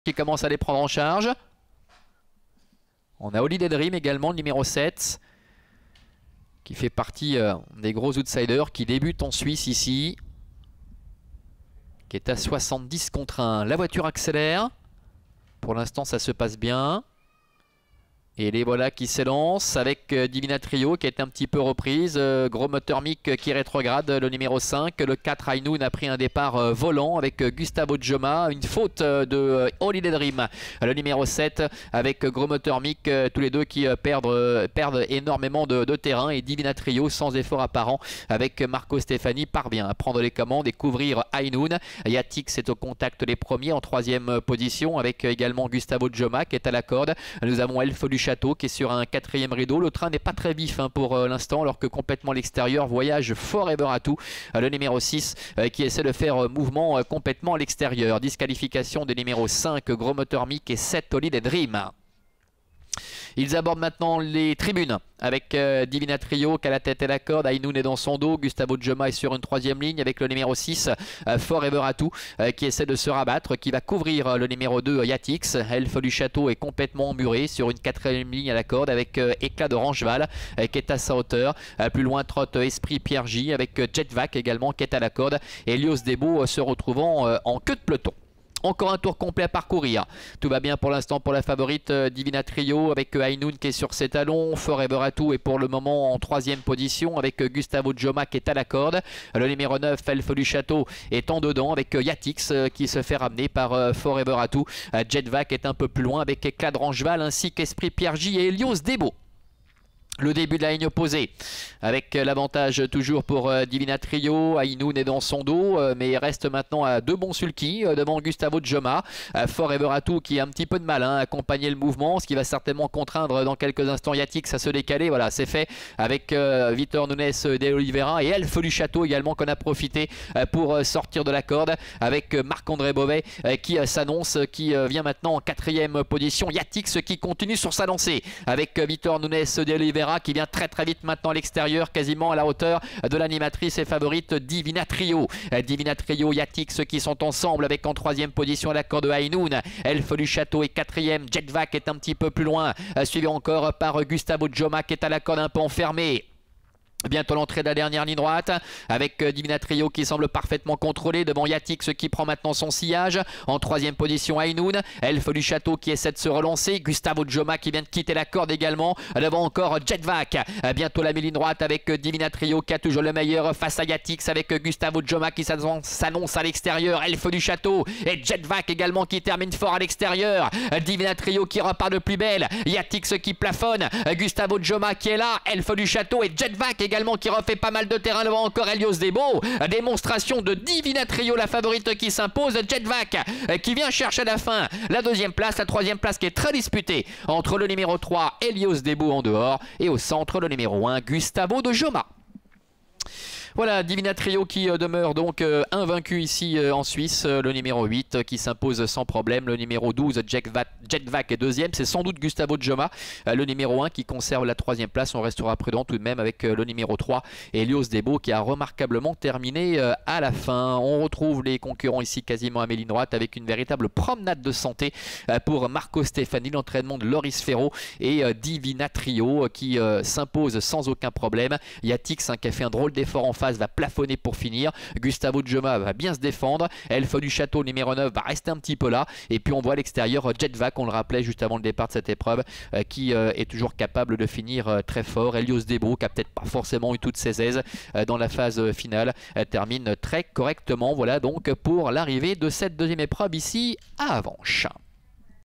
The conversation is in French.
qui commence à les prendre en charge. On a Holiday Dream également, le numéro 7, qui fait partie des gros outsiders, qui débute en Suisse ici, qui est à 70 contre 1. La voiture accélère. Pour l'instant, ça se passe bien. Et les voilà qui s'élancent avec Divina Trio qui est un petit peu reprise. Gros moteur Mick qui rétrograde, le numéro 5. Le 4 Ainoun a pris un départ volant avec Gustavo Joma. Une faute de Holiday Dream, le numéro 7, avec Gros moteur Mick. Tous les deux qui perdent énormément de terrain. Et Divina Trio, sans effort apparent, avec Marco Stefani, parvient à prendre les commandes et couvrir Ainoun. Yatix est au contact les premiers en 3e position, avec également Gustavo Joma qui est à la corde. Nous avons Elf du Château qui est sur un 4e rideau. Le train n'est pas très vif pour l'instant, alors que complètement l'extérieur voyage Forever Atout, le numéro 6 qui essaie de faire mouvement complètement à l'extérieur. Disqualification des numéros 5 Gros moteur Mick et 7 Holiday Dream. Ils abordent maintenant les tribunes avec Divina Trio qui a la tête et la corde. Ainoun est dans son dos. Gustavo Joma est sur une 3e ligne avec le numéro 6 Forever Atout qui essaie de se rabattre, qui va couvrir le numéro 2 Yatix. Elf du Château est complètement emmuré sur une 4e ligne à la corde avec Éclat d'Orangeval qui est à sa hauteur. Plus loin trotte Esprit Pierre J avec Jetvac également qui est à la corde. Elios Debo se retrouvant en queue de peloton. Encore un tour complet à parcourir. Tout va bien pour l'instant pour la favorite Divina Trio avec Ainoun qui est sur ses talons. Forever Atout est pour le moment en 3e position avec Gustavo Joma qui est à la corde. Le numéro 9 Elf du Château est en dedans avec Yatix qui se fait ramener par Forever Atout. Jetvac est un peu plus loin avec Éclat d'Orangeval ainsi qu'Esprit Pierre J et Elios Debo. Le début de la ligne opposée avec l'avantage toujours pour Divina Trio. Ainoun est dans son dos mais il reste maintenant à 2 bons sulky devant Gustavo Joma. Forever Atout qui a un petit peu de mal à accompagner le mouvement, ce qui va certainement contraindre dans quelques instants Yatix à se décaler. Voilà, c'est fait avec Vitor Nunes de Oliveira et Elf du Château également qu'on a profité pour sortir de la corde avec Marc-André Beauvais qui s'annonce, qui vient maintenant en 4e position. Yatix qui continue sur sa lancée avec Vitor Nunes de Oliveira qui vient très vite maintenant à l'extérieur, quasiment à la hauteur de l'animatrice et favorite Divina Trio. Divina Trio, Yatix qui sont ensemble avec en 3e position à la corde de Ainoun. Elf du Château est 4e. Jetvac est un petit peu plus loin, suivi encore par Gustavo Joma qui est à la corde un peu enfermée. Bientôt l'entrée de la dernière ligne droite avec Divina Trio qui semble parfaitement contrôlé devant Yatix qui prend maintenant son sillage. En 3e position Ainoun. Elf du Château qui essaie de se relancer. Gustavo Joma qui vient de quitter la corde également. Devant encore Jetvac. Bientôt la ligne droite avec Divina Trio qui a toujours le meilleur face à Yatix avec Gustavo Joma qui s'annonce à l'extérieur. Elf du Château et Jetvac également qui termine fort à l'extérieur. Divina Trio qui repart de plus belle. Yatix qui plafonne. Gustavo Joma qui est là. Elf du Château et Jetvac également qui refait pas mal de terrain devant encore Elios Debo. Démonstration de Divina Trio, la favorite qui s'impose. Jetvac qui vient chercher à la fin la 2e place, la 3e place qui est très disputée entre le numéro 3 Elios Debo en dehors et au centre le numéro 1 Gustavo Joma. Voilà, Divina Trio qui demeure donc invaincu ici en Suisse. Le numéro 8 qui s'impose sans problème. Le numéro 12, Jetvac est 2e. C'est sans doute Gustavo Joma. Le numéro 1 qui conserve la 3e place. On restera prudent tout de même avec le numéro 3, Elios Debo, qui a remarquablement terminé à la fin. On retrouve les concurrents ici quasiment à mes lignes droites avec une véritable promenade de santé pour Marco Stefani. L'entraînement de Loris Ferro et Divina Trio qui s'impose sans aucun problème. Yatix qui a fait un drôle d'effort en face va plafonner pour finir. Gustavo Joma va bien se défendre. Elf du Château numéro 9 va rester un petit peu là. Et puis on voit à l'extérieur Jetvac, on le rappelait juste avant le départ de cette épreuve, qui est toujours capable de finir très fort. Elios Debo qui a peut-être pas forcément eu toutes ses aises dans la phase finale, termine très correctement. Voilà donc pour l'arrivée de cette 2e épreuve ici à Avenches.